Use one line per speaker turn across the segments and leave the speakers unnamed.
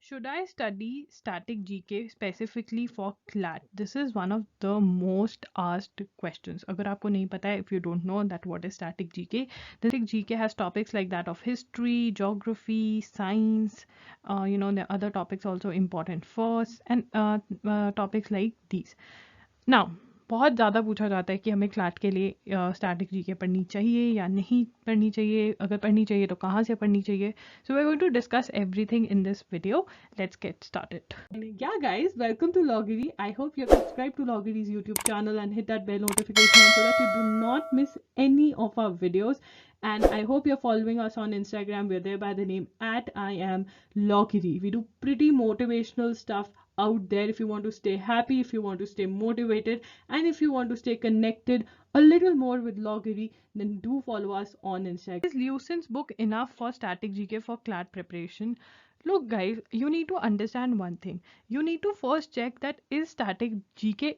Should I study static GK specifically for CLAT? This is one of the most asked questions. अगर आपको नहीं पता है, if you don't know that what is static GK, then static GK has topics like that of history, geography, science, the other topics also important first, and topics like these. Now, बहुत ज़्यादा पूछा जाता है कि हमें CLAT के लिए static GK पढ़नी चाहिए या नहीं पढ़नी चाहिए, अगर पढ़नी चाहिए तो कहाँ से पढ़नी चाहिए. So we're going to discuss everything in this video. Let's get started. Yeah guys, welcome to Loggery. I hope you're subscribed to Loggery's YouTube channel and hit that bell notification so that you do not miss any of our videos. And I hope you're following us on Instagram. We're there by the name @IamLoggery. We do pretty motivational stuff out there if you want to stay happy, if you want to stay motivated, and if you want to stay connected a little more with Loggery, then do follow us on Instagram. Is Lucen's book enough for static GK for CLAT preparation? Look guys, you need to understand one thing. You need to first check that is static GK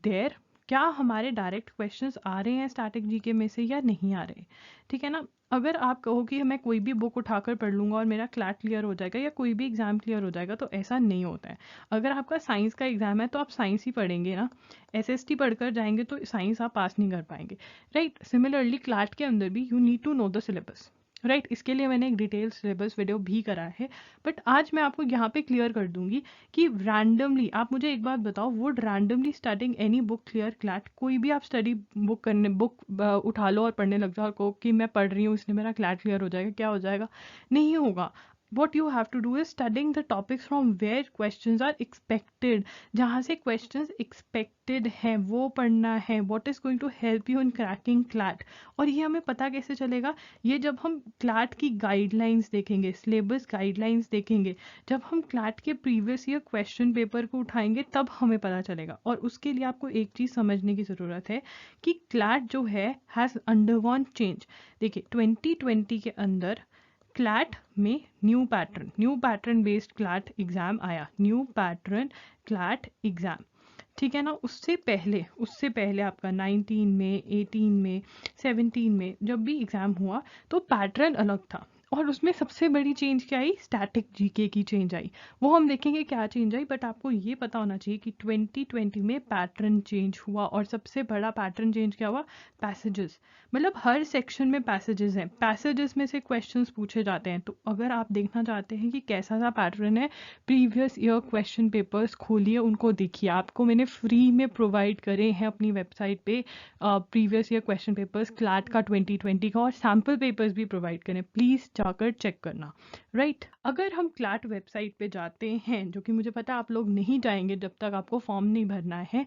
there. क्या हमारे direct questions आ रहे हैं static GK में से या नहीं आ रहे, ठीक है ना. अगर आप कहो कि मैं कोई भी बुक उठाकर पढ़ लूँगा और मेरा क्लैट क्लियर हो जाएगा या कोई भी एग्ज़ाम क्लियर हो जाएगा, तो ऐसा नहीं होता है. अगर आपका साइंस का एग्ज़ाम है तो आप साइंस ही पढ़ेंगे ना, एसएसटी पढ़कर जाएंगे तो साइंस आप पास नहीं कर पाएंगे, राइट. सिमिलरली क्लैट के अंदर भी you need to know the syllabus, right. इसके लिए मैंने एक डिटेल सिलेबस वीडियो भी करा है, बट आज मैं आपको यहाँ पे क्लियर कर दूंगी कि रैंडमली आप मुझे एक बात बताओ, would randomly starting any book clear CLAT? कोई भी आप स्टडी बुक उठा लो और पढ़ने लग जाओ, को कि मैं पढ़ रही हूँ इसलिए मेरा क्लैट क्लियर हो जाएगा, क्या हो जाएगा? नहीं होगा. what you have to do is studying the topics from where questions are expected. जहाँ से questions expected हैं वो पढ़ना है. what is going to help you in cracking CLAT. और ये हमें पता कैसे चलेगा? ये जब हम CLAT की गाइडलाइंस देखेंगे, सिलेबस गाइडलाइंस देखेंगे, जब हम CLAT के प्रीवियस ईयर क्वेश्चन पेपर को उठाएंगे तब हमें पता चलेगा. और उसके लिए आपको एक चीज़ समझने की ज़रूरत है कि CLAT जो है हैज़ अंडरगॉन चेंज. देखिए 2020 के अंदर क्लैट में new pattern based CLAT exam आया, न्यू पैटर्न क्लैट एग्ज़ाम, ठीक है ना. उससे पहले आपका 19 में, 18 में, 17 में जब भी एग्ज़ाम हुआ तो पैटर्न अलग था. और उसमें सबसे बड़ी चेंज क्या आई? स्टैटिक जीके की चेंज आई. वो हम देखेंगे क्या चेंज आई, बट आपको ये पता होना चाहिए कि 2020 में पैटर्न चेंज हुआ. और सबसे बड़ा पैटर्न चेंज क्या हुआ? पैसेजेस. मतलब हर सेक्शन में पैसेजेस हैं, पैसेजेस में से क्वेश्चंस पूछे जाते हैं. तो अगर आप देखना चाहते हैं कि कैसा सा पैटर्न है, प्रीवियस ईयर क्वेश्चन पेपर्स खोलिए, उनको देखिए. आपको मैंने फ्री में प्रोवाइड करे हैं अपनी वेबसाइट पे previous year question papers CLAT का 2020 का, और सैम्पल पेपर्स भी प्रोवाइड करें. प्लीज़ जाकर चेक करना, राइट. अगर हम क्लैट वेबसाइट पे जाते हैं, जो कि मुझे पता है आप लोग नहीं जाएंगे जब तक आपको फॉर्म नहीं भरना है,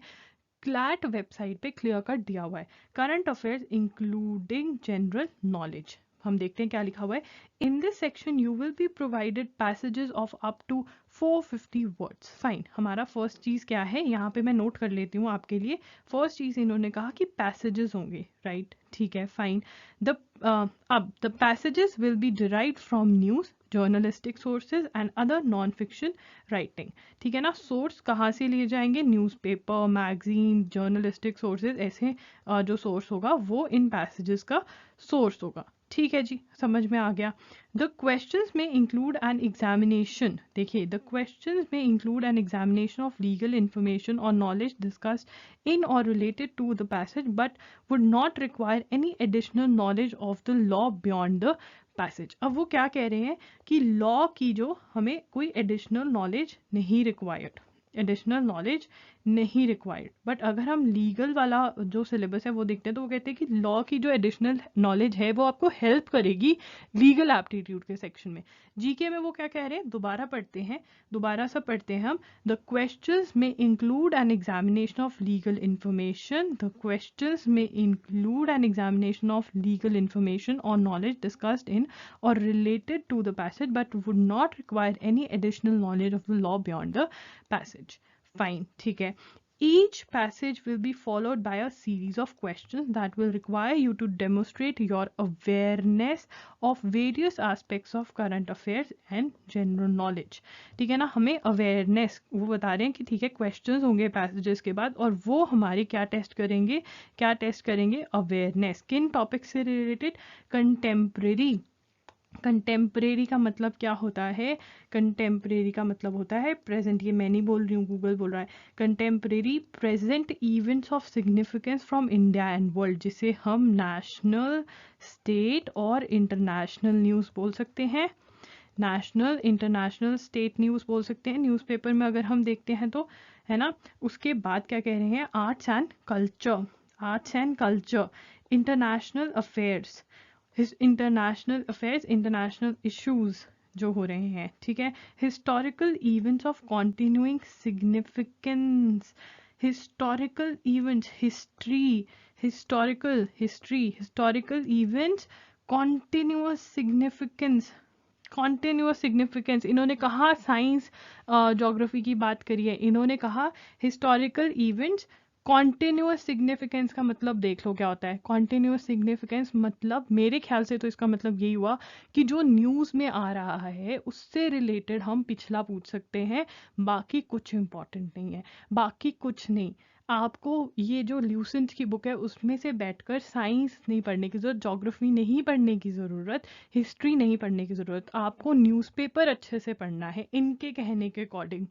क्लैट वेबसाइट पे क्लियर कट दिया हुआ है current affairs including general knowledge. हम देखते हैं क्या लिखा हुआ है. In this section you will be provided passages of up to 450 words. Fine. हमारा फर्स्ट चीज़ क्या है, यहाँ पे मैं नोट कर लेती हूँ आपके लिए. फर्स्ट चीज़ इन्होंने कहा कि पैसेजेस होंगे, राइट, ठीक है, फाइन. अब the passages will be derived from news, journalistic sources and other non fiction writing, ठीक है ना. सोर्स कहाँ से लिए जाएंगे? न्यूज़पेपर, मैगजीन, जर्नलिस्टिक सोर्सेज, ऐसे जो सोर्स होगा वो इन पैसेजेस का सोर्स होगा. ठीक है जी, समझ में आ गया. द क्वेश्चंस में इंक्लूड एन एग्जामिनेशन. देखिए, द क्वेश्चंस में include an examination of legal information और नॉलेज डिस्कस्ड इन और related to the passage but would not require any additional knowledge of the law beyond the passage. अब वो क्या कह रहे हैं कि लॉ की जो हमें कोई एडिशनल नॉलेज नहीं रिक्वायर्ड, बट अगर हम लीगल वाला जो सिलेबस है वो देखते हैं तो वो कहते हैं कि लॉ की जो एडिशनल नॉलेज है वो आपको हेल्प करेगी लीगल एप्टीट्यूड के सेक्शन में. जीके में वो क्या कह रहे हैं, दोबारा पढ़ते हैं हम. द क्वेश्चंस में include an examination of legal information, और नॉलेज डिस्कस्ड इन और related to the passage but would not require any additional knowledge of the law beyond the passage. Fine, ठीक है. Each passage will be followed by a series of questions that will require you to demonstrate your awareness of various aspects of current affairs and general knowledge. ठीक है ना. हमें awareness वो बता रहे हैं कि ठीक है questions होंगे passages के बाद, और वो हमारे क्या टेस्ट करेंगे awareness. किन टॉपिक से रिलेटेड? कंटेम्प्रेरी कंटेम्परेरी का मतलब क्या होता है? कंटेम्परेरी का मतलब होता है प्रेजेंट। ये मैं नहीं बोल रही हूँ, गूगल बोल रहा है। Contemporary present events of significance from India and world, जिसे हम नेशनल, स्टेट और इंटरनेशनल न्यूज़ बोल सकते हैं। नेशनल, इंटरनेशनल, स्टेट न्यूज़ बोल सकते हैं। न्यूज़पेपर में अगर हम देखते हैं तो, है ना। उसके बाद क्या कह रहे हैं? Arts and culture, arts and culture, international affairs, international affairs, international issues जो हो रहे हैं, ठीक है। Historical events of continuing significance, historical events, history, historical events, continuous significance, continuous significance. इन्होंने कहा साइंस ज्योग्राफी की बात करी है, इन्होंने कहा हिस्टोरिकल इवेंट्स कॉन्टिन्यूअस सिग्निफिकेंस का मतलब देख लो क्या होता है। कॉन्टिन्यूअस सिग्निफिकेंस मतलब मेरे ख्याल से तो इसका मतलब यही हुआ कि जो न्यूज़ में आ रहा है उससे रिलेटेड हम पिछला पूछ सकते हैं, बाकी कुछ इंपॉर्टेंट नहीं है, बाकी कुछ नहीं। आपको ये जो ल्यूसेंट की बुक है उसमें से बैठकर साइंस नहीं पढ़ने की ज़रूरत, ज्योग्राफी नहीं पढ़ने की ज़रूरत, हिस्ट्री नहीं पढ़ने की ज़रूरत। आपको न्यूज़पेपर अच्छे से पढ़ना है इनके कहने के अकॉर्डिंग,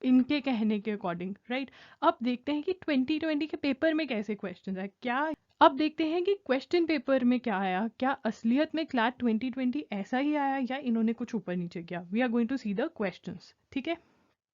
इनके कहने के अकॉर्डिंग, राइट। अब देखते हैं कि 2020 के पेपर में कैसे क्वेश्चन आए, क्या। अब देखते हैं कि क्वेश्चन पेपर में क्या आया, क्या असलियत में क्लैट 2020 ऐसा ही आया या इन्होंने कुछ ऊपर नीचे किया। We are going to see the questions, ठीक है।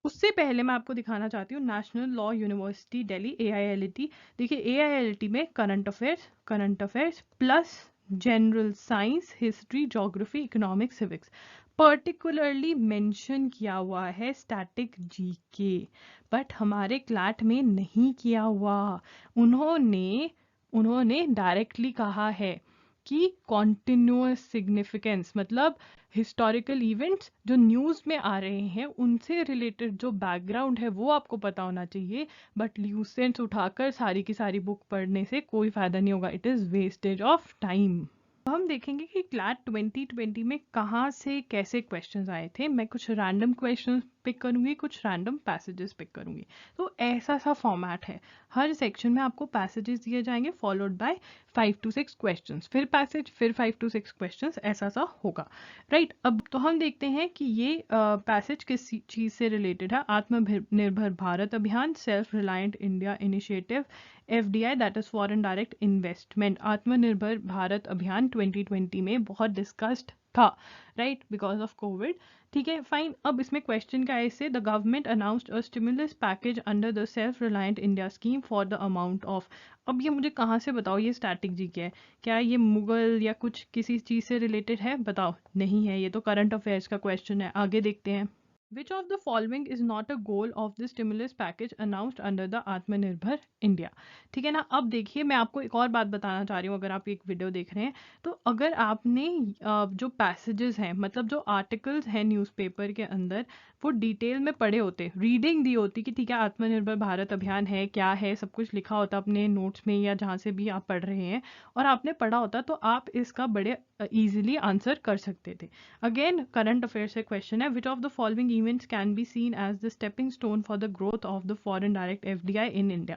उससे पहले मैं आपको दिखाना चाहती हूँ national law university Delhi, AILT। देखिए AILT में current affairs plus general science, history, geography, economics, civics, particularly mention किया हुआ है स्टैटिक जीके, बट हमारे क्लैट में नहीं किया हुआ। उन्होंने डायरेक्टली कहा है कि कॉन्टिन्यूअस सिग्निफिकेंस मतलब हिस्टोरिकल इवेंट्स जो न्यूज़ में आ रहे हैं उनसे रिलेटेड जो बैकग्राउंड है वो आपको पता होना चाहिए, बट ल्यूसेंट्स उठाकर सारी की सारी बुक पढ़ने से कोई फ़ायदा नहीं होगा, it is wastage of time. हम देखेंगे कि क्लैट 2020 में कहाँ से कैसे क्वेश्चंस आए थे। मैं कुछ रैंडम क्वेश्चंस पिक करूंगी, कुछ रैंडम पैसेजेस पिक करूंगी। तो ऐसा सा फॉर्मेट है, हर सेक्शन में आपको पैसेजेस दिए जाएंगे फॉलोड बाय 5 to 6 क्वेश्चंस, फिर पैसेज, फिर 5 to 6 क्वेश्चंस, ऐसा सा होगा, राइट। अब तो हम देखते हैं कि ये पैसेज किस चीज़ से रिलेटेड है। आत्मनिर्भर भारत अभियान, self reliant India initiative, FDI that is foreign direct investment. आत्मनिर्भर भारत अभियान 2020 में बहुत डिस्कस्ड था, राइट, बिकॉज ऑफ कोविड, ठीक है, फाइन। अब इसमें क्वेश्चन क्या है इससे, the government announced a stimulus package under the self reliant India scheme for the amount of. अब ये मुझे कहाँ से बताओ, ये स्टैटिक जी क्या है, क्या ये मुगल या कुछ किसी चीज़ से रिलेटेड है, बताओ। नहीं है, ये तो करंट अफेयर्स का क्वेश्चन है। आगे देखते हैं। Which of the following is not a goal of the stimulus package announced under the आत्मनिर्भर इंडिया। ठीक है ना। अब देखिए मैं आपको एक और बात बताना चाह रही हूँ, अगर आप एक वीडियो देख रहे हैं तो अगर आपने जो पैसेजेस हैं मतलब जो आर्टिकल्स हैं न्यूज़पेपर के अंदर वो डिटेल में पढ़े होते, रीडिंग दी होती कि ठीक है आत्मनिर्भर भारत अभियान है क्या है, सब कुछ लिखा होता अपने नोट्स में या जहाँ से भी आप पढ़ रहे हैं, और आपने पढ़ा होता तो आप इसका बड़े ईजिली आंसर कर सकते थे। अगेन करंट अफेयर से क्वेश्चन है, which of the following events can be seen as the stepping stone for the growth of the foreign direct FDI in India.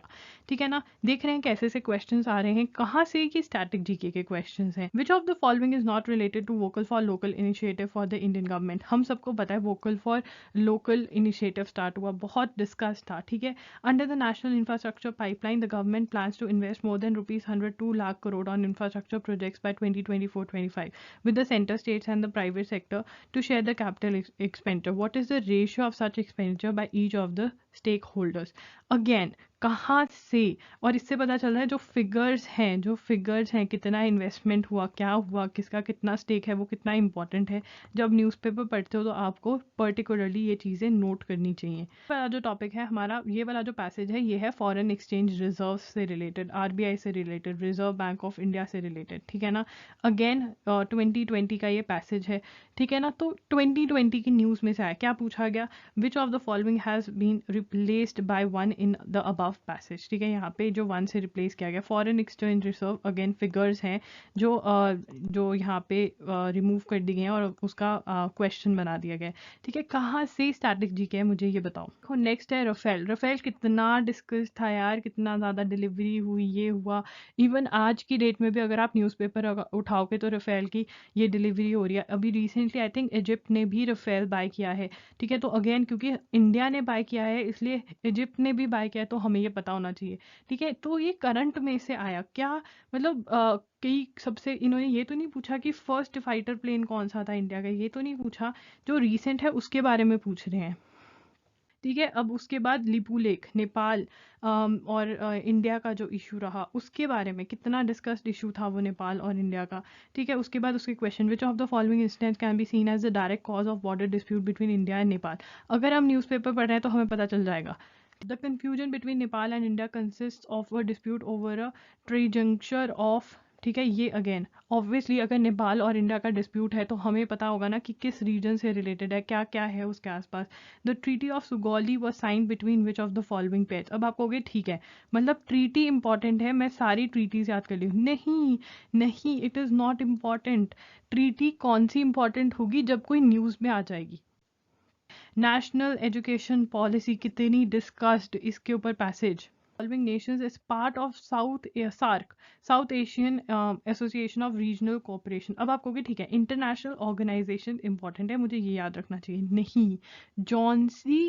ठीक है ना। देख रहे हैं कैसे से क्वेश्चंस आ रहे हैं, कहाँ से कि स्टैटिक जीके के क्वेश्चंस हैं। Which of the following is not related to vocal for local initiative for the Indian government. हम सबको पता है vocal for local initiative start हुआ, बहुत डिस्कस था, ठीक है। Under the national infrastructure pipeline the government plans to invest more than ₹102 lakh crore on infrastructure projects by 2024-25 with the center, states and the private sector to share the capital expenditure. What is the ratio of such expenditure by each of the stakeholders? Again, कहाँ से, और इससे पता चल रहा है जो figures हैं कितना इन्वेस्टमेंट हुआ, क्या हुआ, किसका कितना स्टेक है, वो कितना इंपॉर्टेंट है। जब न्यूज़पेपर पढ़ते हो तो आपको पर्टिकुलरली ये चीज़ें नोट करनी चाहिए। वाला जो टॉपिक है हमारा, ये वाला जो पैसेज है ये है फॉरेन एक्सचेंज रिजर्व से रिलेटेड, RBI से related, reserve bank of India से रिलेटेड, ठीक है ना। अगेन 2020 का ये पैसेज है, ठीक है ना। तो 2020 की न्यूज़ में से आया, क्या पूछा गया, which of the following has been replaced by one in the above passage. ठीक है, यहाँ पे जो वन से रिप्लेस किया गया। Foreign exchange reserve again figures हैं जो यहाँ पे रिमूव कर दी गई हैं और उसका क्वेश्चन बना दिया गया है। ठीक है, कहाँ से स्टैटिक जीके है मुझे ये बताओ। नेक्स्ट है राफेल। राफेल कितना डिस्कस था यार, कितना ज़्यादा डिलीवरी हुई, ये हुआ। इवन आज की डेट में भी अगर आप न्यूज़पेपर उठाओगे तो राफेल की ये डिलीवरी हो रही है। अभी रिसेंटली आई थिंक इजिप्ट ने भी राफेल बाय किया है। ठीक है, तो अगेन क्योंकि इंडिया ने बाय किया है इसलिए इजिप्ट ने भी बाय किया है, तो हमें ये पता होना चाहिए। ठीक है, तो ये करंट में से आया क्या, मतलब कई सबसे इन्होंने ये तो नहीं पूछा कि फर्स्ट फाइटर प्लेन कौन सा था इंडिया का, ये तो नहीं पूछा, जो रीसेंट है उसके बारे में पूछ रहे हैं। ठीक है, अब उसके बाद लिपू लेक नेपाल और इंडिया का जो इशू रहा उसके बारे में कितना डिस्कस्ड इशू था वो नेपाल और इंडिया का। ठीक है, उसके बाद उसके question, which of the following incidents can be seen as the direct cause of border dispute between India and Nepal. अगर हम न्यूज़पेपर पढ़ रहे हैं तो हमें पता चल जाएगा। The confusion between Nepal and India consist of a डिस्प्यूट ओवर अ ट्रीजंक्चर ऑफ। ठीक है, ये अगेन ऑब्वियसली अगर नेपाल और इंडिया का डिस्प्यूट है तो हमें पता होगा ना कि किस रीजन से रिलेटेड है, क्या क्या है उसके आसपास। The treaty of Sugauli was sign between which of the following pairs. अब आप कहोगे ठीक है, मतलब ट्रीटी इंपॉर्टेंट है, मैं सारी ट्रीटीज याद कर ली हूँ। नहीं नहीं, it is not important. Treaty कौन सी इंपॉर्टेंट होगी जब कोई न्यूज़ में आ जाएगी। नेशनल एजुकेशन पॉलिसी कितनी डिस्कस्ड, इसके ऊपर passage. Involving nations is part of SAARC, South Asian Association of Regional Cooperation। अब आप कहोगे ठीक है, इंटरनेशनल ऑर्गेनाइजेशन इंपॉर्टेंट है, मुझे ये याद रखना चाहिए। नहीं, जॉनसी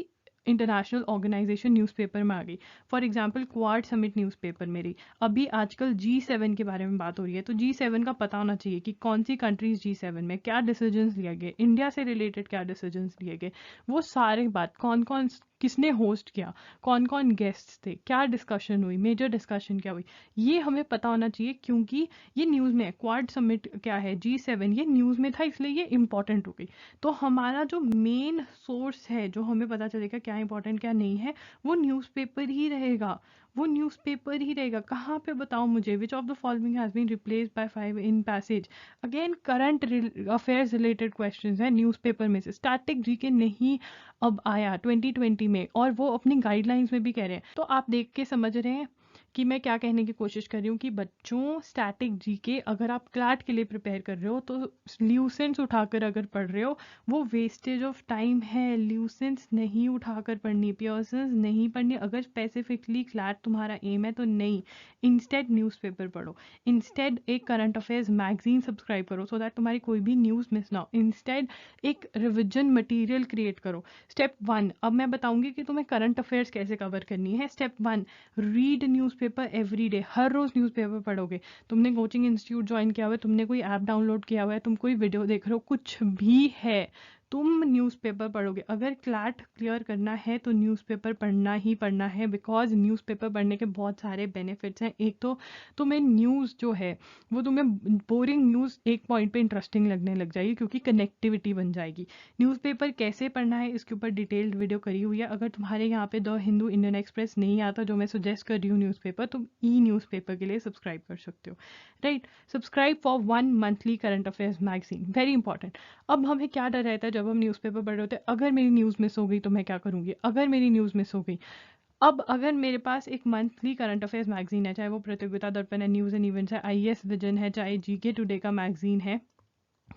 इंटरनेशनल ऑर्गेनाइजेशन न्यूज़पेपर में आ गई। For example quad summit newspaper मेरी। अभी आजकल G7 के बारे में बात हो रही है, तो G7 का पता होना चाहिए कि कौन सी कंट्रीज G7 में, क्या डिसीजंस लिए गए, इंडिया से रिलेटेड क्या डिसीजंस लिए गए, वो सारे बात, कौन कौन किसने होस्ट किया, कौन कौन गेस्ट्स थे, क्या डिस्कशन हुई, मेजर डिस्कशन क्या हुई, ये हमें पता होना चाहिए। क्योंकि ये न्यूज़ में है। क्वाड समिट क्या है, G7, ये न्यूज़ में था इसलिए ये इंपॉर्टेंट हो गई। तो हमारा जो मेन सोर्स है, जो हमें पता चलेगा क्या इंपॉर्टेंट क्या नहीं है, वो न्यूज़पेपर ही रहेगा, वो न्यूज़पेपर ही रहेगा। कहाँ पे बताओ मुझे, which of the following has been replaced by 5 in passage. Again current affairs related questions हैं न्यूज़पेपर में से। स्टैटिक जीके नहीं अब आया 2020 में, और वो अपनी गाइडलाइंस में भी कह रहे हैं। तो आप देख के समझ रहे हैं कि मैं क्या कहने की कोशिश कर रही हूँ कि बच्चों, स्टैटिक जीके अगर आप क्लैट के लिए प्रिपेयर कर रहे हो तो ल्यूसेंट्स उठाकर अगर पढ़ रहे हो वो वेस्टेज ऑफ टाइम है। ल्यूसेंट्स नहीं उठाकर पढ़नी, पियर्सन्स नहीं पढ़नी। अगर स्पेसिफिकली क्लैट तुम्हारा एम है तो नहीं, इंस्टेड न्यूज़पेपर पढ़ो। इंस्टेड एक करंट अफेयर्स मैगजीन सब्सक्राइब करो सो दैट तुम्हारी कोई भी न्यूज़ मिस ना हो। इंस्टेड एक रिविजन मटीरियल क्रिएट करो। स्टेप 1, अब मैं बताऊंगी कि तुम्हें करंट अफेयर्स कैसे कवर करनी है। Step 1, read newspaper every day. हर रोज़ न्यूज़पेपर पढ़ोगे। तुमने कोचिंग इंस्टीट्यूट ज्वाइन किया हुआ है, तुमने कोई ऐप डाउनलोड किया हुआ है, तुम कोई वीडियो देख रहे हो, कुछ भी है, तुम न्यूज़पेपर पढ़ोगे। अगर क्लैट क्लियर करना है तो न्यूज़पेपर पढ़ना ही पढ़ना है, बिकॉज न्यूज़पेपर पढ़ने के बहुत सारे बेनिफिट्स हैं। एक तो तुम्हें न्यूज़ जो है वो तुम्हें बोरिंग न्यूज़ एक पॉइंट पे इंटरेस्टिंग लगने लग जाएगी, क्योंकि कनेक्टिविटी बन जाएगी। न्यूज़पेपर कैसे पढ़ना है इसके ऊपर डिटेल्ड वीडियो करी हुई है। अगर तुम्हारे यहाँ पे द हिंदू, इंडियन एक्सप्रेस नहीं आता, जो मैं सजेस्ट कर रही हूँ न्यूज़पेपर, तुम ई न्यूज़पेपर के लिए सब्सक्राइब कर सकते हो। Right, subscribe for 1 monthly current affairs magazine, very important. अब हमें क्या डर रहता है जब हम न्यूज़पेपर पढ़ रहे होते हैं, अगर मेरी न्यूज़ मिस हो गई तो मैं क्या करूँगी, अगर मेरी न्यूज़ मिस हो गई। अब अगर मेरे पास एक मंथली करंट अफेयर्स मैगजीन है, चाहे वो प्रतियोगिता दर्पण है, न्यूज़ एंड इवेंट्स है, IAS विजन है, चाहे GK टुडे का मैगजीन है,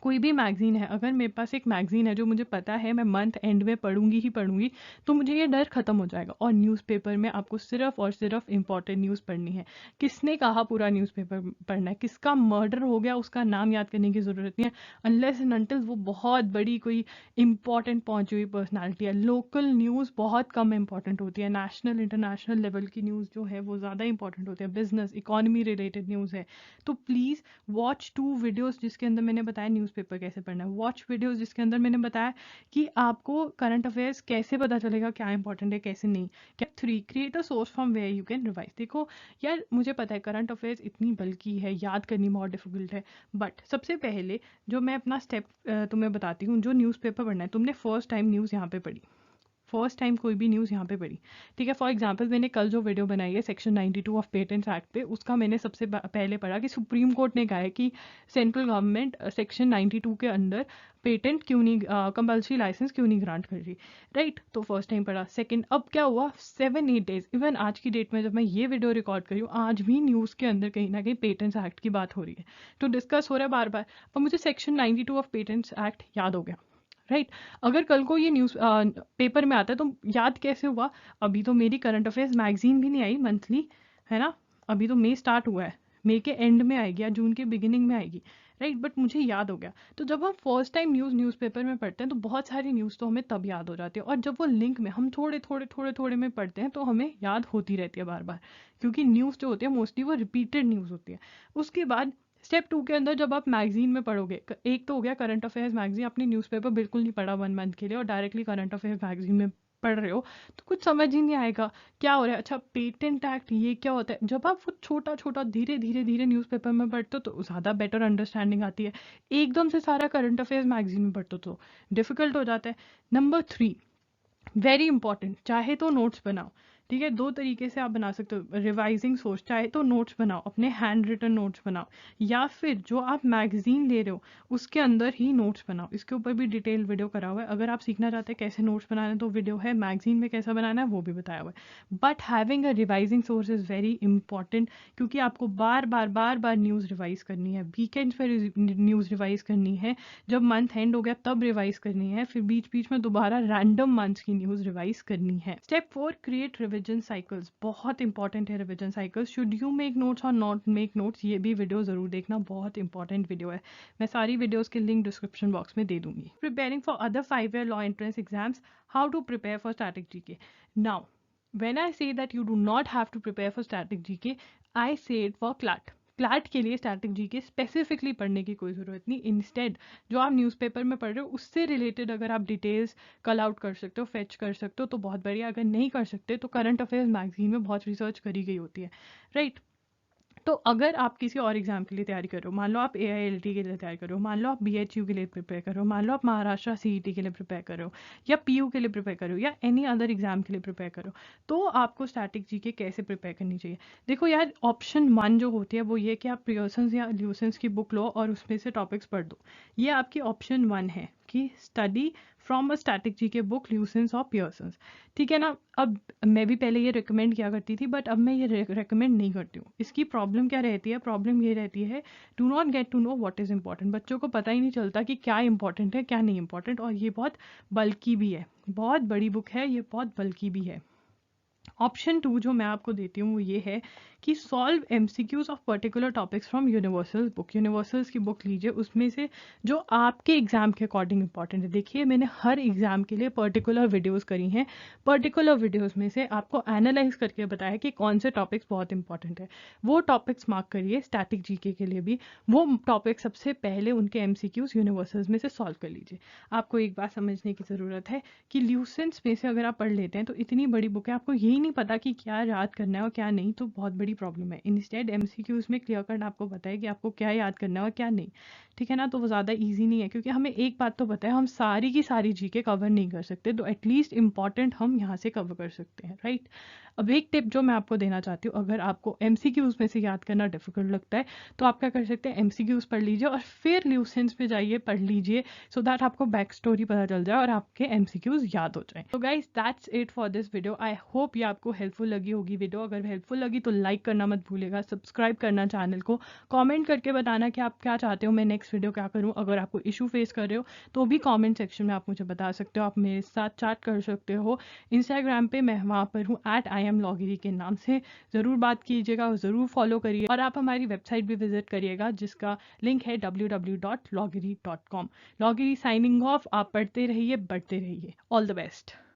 कोई भी मैगजीन है, अगर मेरे पास एक मैगजीन है जो मुझे पता है मैं मंथ एंड में पढ़ूंगी ही पढ़ूंगी, तो मुझे ये डर खत्म हो जाएगा। और न्यूज़पेपर में आपको सिर्फ और सिर्फ इंपॉर्टेंट न्यूज़ पढ़नी है। किसने कहा पूरा न्यूज़पेपर पढ़ना है, किसका मर्डर हो गया उसका नाम याद करने की ज़रूरत नहीं है, अनलेस एंड अनटिल वो बहुत बड़ी कोई इंपॉर्टेंट पहुंची हुई पर्सनैलिटी है। लोकल न्यूज़ बहुत कम इंपॉर्टेंट होती है, नेशनल इंटरनेशनल लेवल की न्यूज़ जो है वो ज़्यादा इंपॉर्टेंट होती है। बिजनेस, इकोनॉमी रिलेटेड न्यूज़ है तो प्लीज़ वॉच 2 वीडियोज़ जिसके अंदर मैंने बताया न्यूज़पेपर कैसे पढ़ना है। वॉच वीडियोज़ जिसके अंदर मैंने बताया कि आपको करंट अफेयर्स कैसे पता चलेगा क्या इंपॉर्टेंट है कैसे नहीं। क्या 3, create a source from where you can revise. देखो यार, मुझे पता है करंट अफेयर्स इतनी बल्कि है, याद करनी बहुत डिफिकल्ट है, बट सबसे पहले जो मैं अपना स्टेप तुम्हें बताती हूँ, जो न्यूज़पेपर पढ़ना है, तुमने फर्स्ट टाइम न्यूज़ यहाँ पे पढ़ी, फर्स्ट टाइम कोई भी न्यूज़ यहाँ पे पढ़ी, ठीक है। फॉर एग्जांपल मैंने कल जो वीडियो बनाई है सेक्शन 92 ऑफ पेटेंट्स एक्ट पे, उसका मैंने सबसे पहले पढ़ा कि सुप्रीम कोर्ट ने कहा है कि सेंट्रल गवर्नमेंट सेक्शन 92 के अंदर पेटेंट क्यों नहीं, कंपल्सरी लाइसेंस क्यों नहीं ग्रांट कर रही, राइट। तो फर्स्ट टाइम पढ़ा। सेकंड, अब क्या हुआ, 7-8 डेज, इवन आज की डेट में जब मैं ये वीडियो रिकॉर्ड कर रही हूँ, आज भी न्यूज़ के अंदर कहीं ना कहीं पेटेंट्स एक्ट की बात हो रही है, तो डिस्कस हो रहा है बार बार। और मुझे सेक्शन 92 ऑफ पेटेंट्स एक्ट याद हो गया, राइट। अगर कल को ये न्यूज़ पेपर में आता है तो याद कैसे हुआ, अभी तो मेरी करंट अफेयर्स मैगजीन भी नहीं आई मंथली, है ना, अभी तो मई स्टार्ट हुआ है, मई के एंड में आएगी या जून के बिगिनिंग में आएगी, राइट, बट मुझे याद हो गया। तो जब हम फर्स्ट टाइम न्यूज़पेपर में पढ़ते हैं तो बहुत सारी न्यूज़ तो हमें तब याद हो जाती है, और जब वो लिंक में हम थोड़े थोड़े थोड़े थोड़े में पढ़ते हैं तो हमें याद होती रहती है बार बार, क्योंकि न्यूज़ जो होती है मोस्टली वो रिपीटेड न्यूज़ होती है। उसके बाद स्टेप 2 के अंदर जब आप मैगजीन में पढ़ोगे, एक तो हो गया करंट अफेयर्स मैगजीन, आपने न्यूज़पेपर बिल्कुल नहीं पढ़ा 1 मंथ के लिए और डायरेक्टली करंट अफेयर्स मैगजीन में पढ़ रहे हो तो कुछ समझ ही नहीं आएगा क्या हो रहा है। अच्छा, पेटेंट एक्ट ये क्या होता है, जब आप वो छोटा छोटा धीरे धीरे धीरे न्यूज़पेपर में पढ़ते हो तो ज़्यादा बेटर अंडरस्टैंडिंग आती है, एकदम से सारा करंट अफेयर्स मैगजीन में पढ़ते हो तो डिफिकल्ट हो जाता है। नंबर 3, वेरी इंपॉर्टेंट, चाहे तो नोट्स बनाओ, ठीक है। 2 तरीके से आप बना सकते हो, रिवाइजिंग सोर्स, चाहे तो नोट्स बनाओ, अपने हैंड रिटन नोट्स बनाओ, या फिर जो आप मैगजीन ले रहे हो उसके अंदर ही नोट्स बनाओ। इसके ऊपर भी डिटेल वीडियो करा हुआ है, अगर आप सीखना चाहते हैं कैसे नोट्स बनाना तो वीडियो है, मैगजीन में कैसा बनाना है वो भी बताया हुआ है। But having a revising source is very important, क्योंकि आपको बार बार न्यूज़ रिवाइज करनी है, वीकेंड्स पर न्यूज़ रिवाइज करनी है, जब मंथ एंड हो गया तब रिवाइज करनी है, फिर बीच बीच में दोबारा रैंडम मंथ्स की न्यूज़ रिवाइज करनी है। स्टेप 4, क्रिएट रिविजन साइकिल्स, बहुत इंपॉर्टेंट है revision cycles. Should you make notes और नॉट मेक नोट्स, ये भी वीडियो जरूर देखना, बहुत इंपॉर्टेंट वीडियो है, मैं सारी वीडियोस के लिंक डिस्क्रिप्शन बॉक्स में दे दूंगी। Preparing for other 5-year law entrance exams, how to prepare for static GK. Now when I say that you do not have to prepare for static GK, I say it for CLAT। CLAT के लिए static GK specifically पढ़ने की कोई ज़रूरत नहीं, instead जो आप newspaper में पढ़ रहे हो उससे रिलेटेड अगर आप डिटेल्स कल आउट कर सकते हो, फेच कर सकते हो तो बहुत बढ़िया। अगर नहीं कर सकते तो करंट अफेयर्स मैगजीन में बहुत रिसर्च करी गई होती है, राइट। तो अगर आप किसी और एग्जाम के लिए तैयारी कर रहे हो, मान लो आप AILT के लिए तैयारी कर रहे हो, मान लो आप BHU के लिए प्रिपेयर कर रहे हो, मान लो आप महाराष्ट्र CET के लिए प्रिपेयर कर रहे हो, या PU के लिए प्रिपेयर कर रहे हो, या एनी अदर एग्जाम के लिए प्रिपेयर कर रहे हो, तो आपको स्टैटिक जीके कैसे प्रिपेयर करनी चाहिए। देखो यार, ऑप्शन 1 जो होती है वो ये कि आप पियर्सन्स या ल्यूसेंस की बुक लो और उसमें से टॉपिक्स पढ़ दो, ये आपकी ऑप्शन 1 है कि study from a static GK book Lucent's और पियर्सन्स, ठीक है ना। अब मैं भी पहले ये रिकमेंड किया करती थी, बट अब मैं ये रिकमेंड नहीं करती हूँ। इसकी प्रॉब्लम क्या रहती है, प्रॉब्लम ये रहती है, do not get to know what is important, बच्चों को पता ही नहीं चलता कि क्या इंपॉर्टेंट है क्या नहीं इंपॉर्टेंट, और ये बहुत बल्कि भी है, बहुत बड़ी बुक है ये, बहुत बल्कि भी है। ऑप्शन 2 जो मैं आपको देती हूँ वो ये है कि solve MCQs of particular topics from universals book. Universals की बुक लीजिए, उसमें से जो आपके एग्जाम के अकॉर्डिंग इंपॉर्टेंट है। देखिए मैंने हर एग्जाम के लिए पर्टिकुलर वीडियोस करी हैं, पर्टिकुलर वीडियोस में से आपको एनालाइज करके बताया कि कौन से टॉपिक्स बहुत इंपॉर्टेंट है, वो टॉपिक्स मार्क करिए। स्टैटिक जीके के लिए भी वो टॉपिक सबसे पहले उनके MCQs यूनिवर्सल्स में से सॉल्व कर लीजिए। आपको एक बात समझने की ज़रूरत है कि ल्यूसेंस में से अगर आप पढ़ लेते हैं तो इतनी बड़ी बुक है, आपको यही नहीं पता कि क्या याद करना है और क्या नहीं, तो बहुत बड़ी प्रॉब्लम है। इंस्टेड MCQs में क्लियर कट आपको पता है कि आपको क्या याद करना है और क्या नहीं, ठीक है ना, तो वो ज़्यादा ईजी नहीं है, क्योंकि हमें एक बात तो पता है हम सारी की सारी जीके कवर नहीं कर सकते, तो एटलीस्ट इंपॉर्टेंट हम यहाँ से कवर कर सकते हैं, राइट। अब एक टिप जो मैं आपको देना चाहती हूँ, अगर आपको MCQs में से याद करना डिफिकल्ट लगता है तो आप क्या कर सकते हैं, MCQs पढ़ लीजिए और फिर ल्यूसेंस पे जाइए पढ़ लीजिए, सो दैट आपको बैक स्टोरी पता चल जाए और आपके MCQs याद हो जाए। तो guys that's it for this video, I hope ये आपको हेल्पफुल लगी होगी वीडियो। अगर हेल्पफुल लगी तो लाइक करना मत भूलिएगा, सब्सक्राइब करना चैनल को, कमेंट करके बताना कि आप क्या चाहते हो मैं नेक्स्ट वीडियो क्या करूँ। अगर आपको इशू फेस कर रहे हो तो भी कमेंट सेक्शन में आप मुझे बता सकते हो, आप मेरे साथ चैट कर सकते हो। इंस्टाग्राम पे मैं वहाँ पर हूँ @IamLogiri के नाम से, ज़रूर बात कीजिएगा, ज़रूर फॉलो करिए, और आप हमारी वेबसाइट भी विजिट करिएगा जिसका लिंक है www.logiri.com। लॉगिरी साइनिंग ऑफ, आप पढ़ते रहिए बढ़ते रहिए, ऑल द बेस्ट।